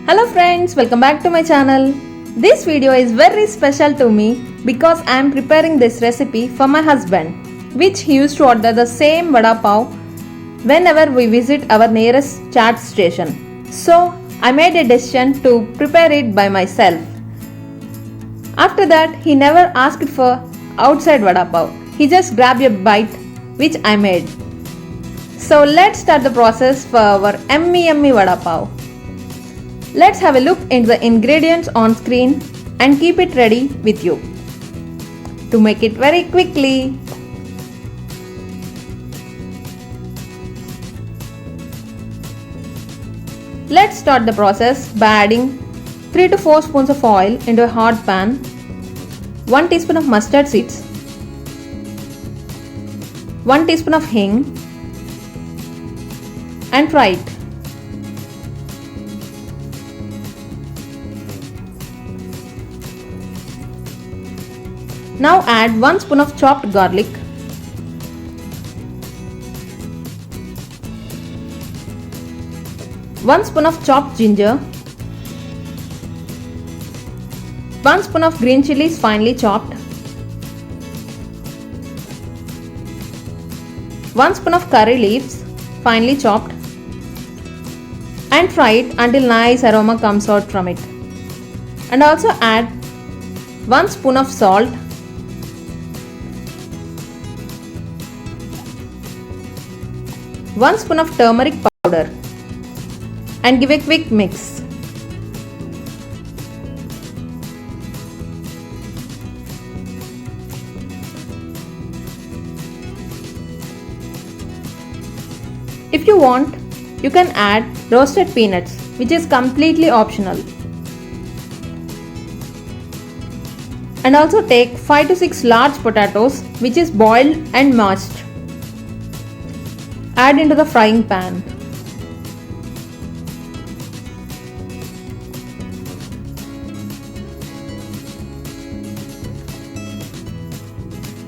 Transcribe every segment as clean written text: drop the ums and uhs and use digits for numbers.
Hello friends, welcome back to my channel. This video is very special to me because I am preparing this recipe for my husband, which he used to order the same vada pav whenever we visit our nearest chat station. So I made a decision to prepare it by myself. After that, he never asked for outside vada pav. He just grabbed a bite which I made. So let's start the process for our yummy vada pav. Let's have a look into the ingredients on screen and keep it ready with you to make it very quickly. Let's start the process by adding 3 to 4 spoons of oil into a hot pan, 1 teaspoon of mustard seeds, 1 teaspoon of hing, and fry it. Now add 1 spoon of chopped garlic, 1 spoon of chopped ginger, 1 spoon of green chilies finely chopped, 1 spoon of curry leaves finely chopped, and fry it until nice aroma comes out from it. And also add 1 spoon of salt, 1 spoon of turmeric powder, and give a quick mix. If you want, you can add roasted peanuts, which is completely optional. And also take 5 to 6 large potatoes, which is boiled and mashed. Add into the frying pan.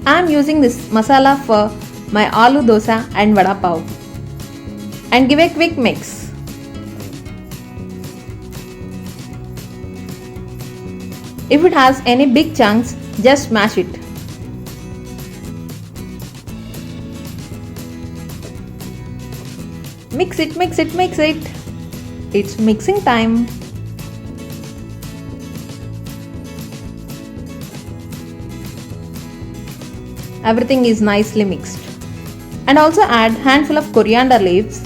I am using this masala for my aloo dosa and vada pav. And give a quick mix. If it has any big chunks, just mash it. Mix it. It's mixing time. Everything is nicely mixed. And also add handful of coriander leaves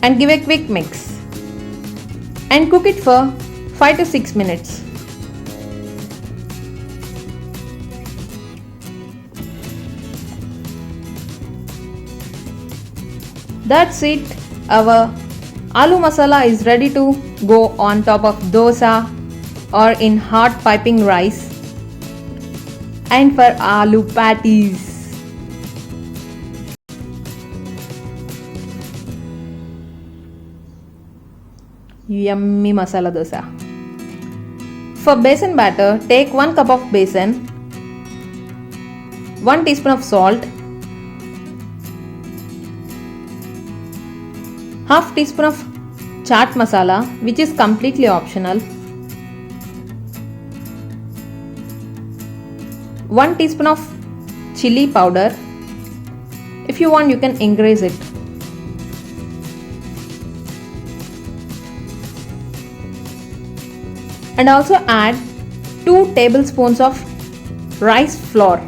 and give a quick mix. And cook it for 5 to 6 minutes. That's it. Our aloo masala is ready to go on top of dosa or in hot piping rice and for aloo patties. Yummy masala dosa. For besan batter, take 1 cup of besan, 1 teaspoon of salt, half teaspoon of chaat masala, which is completely optional, 1 teaspoon of chili powder. If you want, you can increase it. And also add 2 tablespoons of rice flour.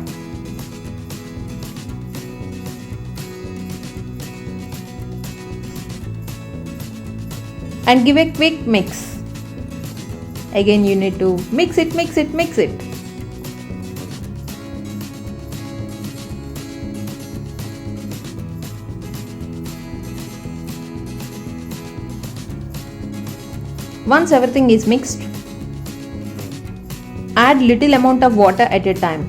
And give a quick mix. Again, you need to mix it. Once everything is mixed, add little amount of water at a time.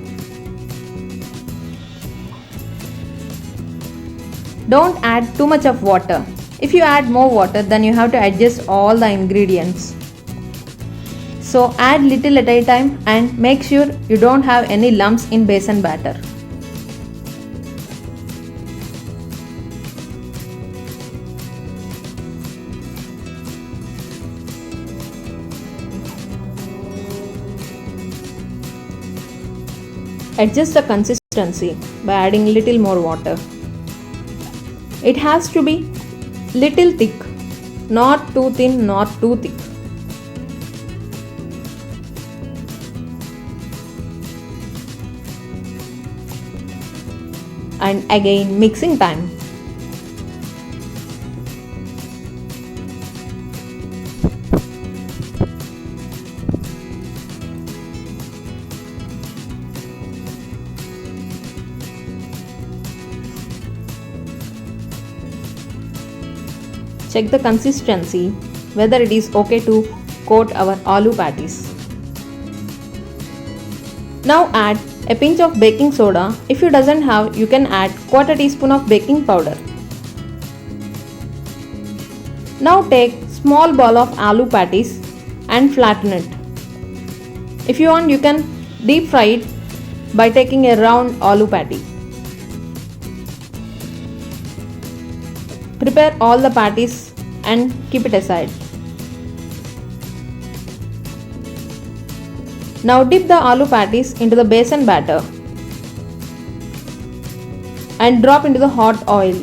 Don't add too much of water. If you add more water, then you have to adjust all the ingredients. So add little at a time and make sure you don't have any lumps in besan batter. Adjust the consistency by adding little more water. It has to be little thick, not too thin, not too thick. And again mixing time. Check the consistency whether it is okay to coat our aloo patties. Now add a pinch of baking soda. If you doesn't have, you can add quarter teaspoon of baking powder. Now take small ball of aloo patties and flatten it. If you want, you can deep fry it by taking a round aloo patty. Prepare all the patties and keep it aside. Now dip the aloo patties into the besan batter and drop into the hot oil.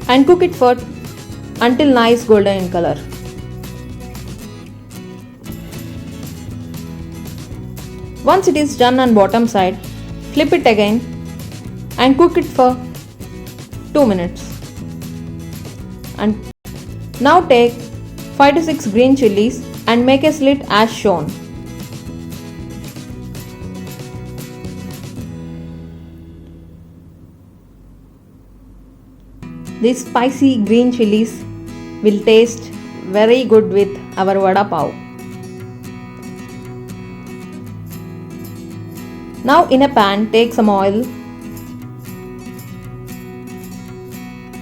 And cook it for until nice golden in color. Once it is done on bottom side, flip it again and cook it for 2 minutes. And now take 5 to 6 green chilies and make a slit as shown. These spicy green chilies will taste very good with our vada pav. Now in a pan, take some oil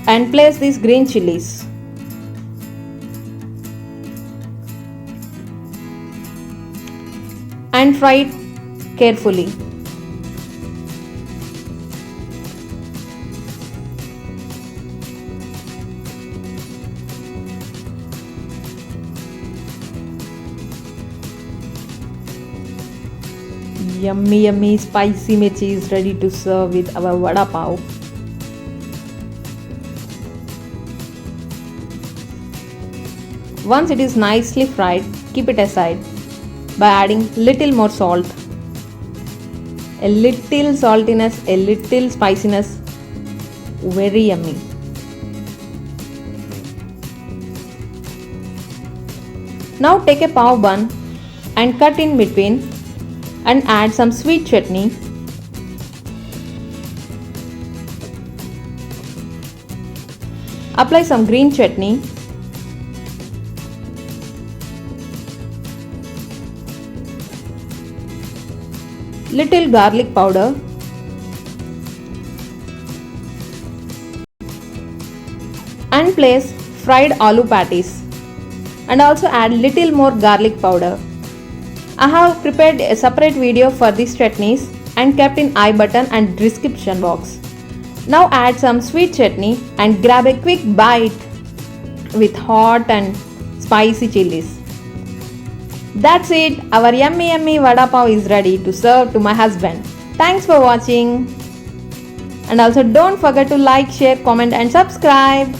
and place these green chilies. And fry it carefully. Yummy spicy mirchi is ready to serve with our vada pav. Once it is nicely fried, keep it aside by adding little more salt. A little saltiness, a little spiciness, very yummy. Now take a pav bun and cut in between and add some sweet chutney. Apply some green chutney. Little garlic powder. And place fried aloo patties. And also add little more garlic powder. I have prepared a separate video for these chutneys and kept in I button and description box. Now add some sweet chutney and grab a quick bite with hot and spicy chilies. That's it, our yummy vada pav is ready to serve to my husband. Thanks for watching. And also don't forget to like, share, comment and subscribe.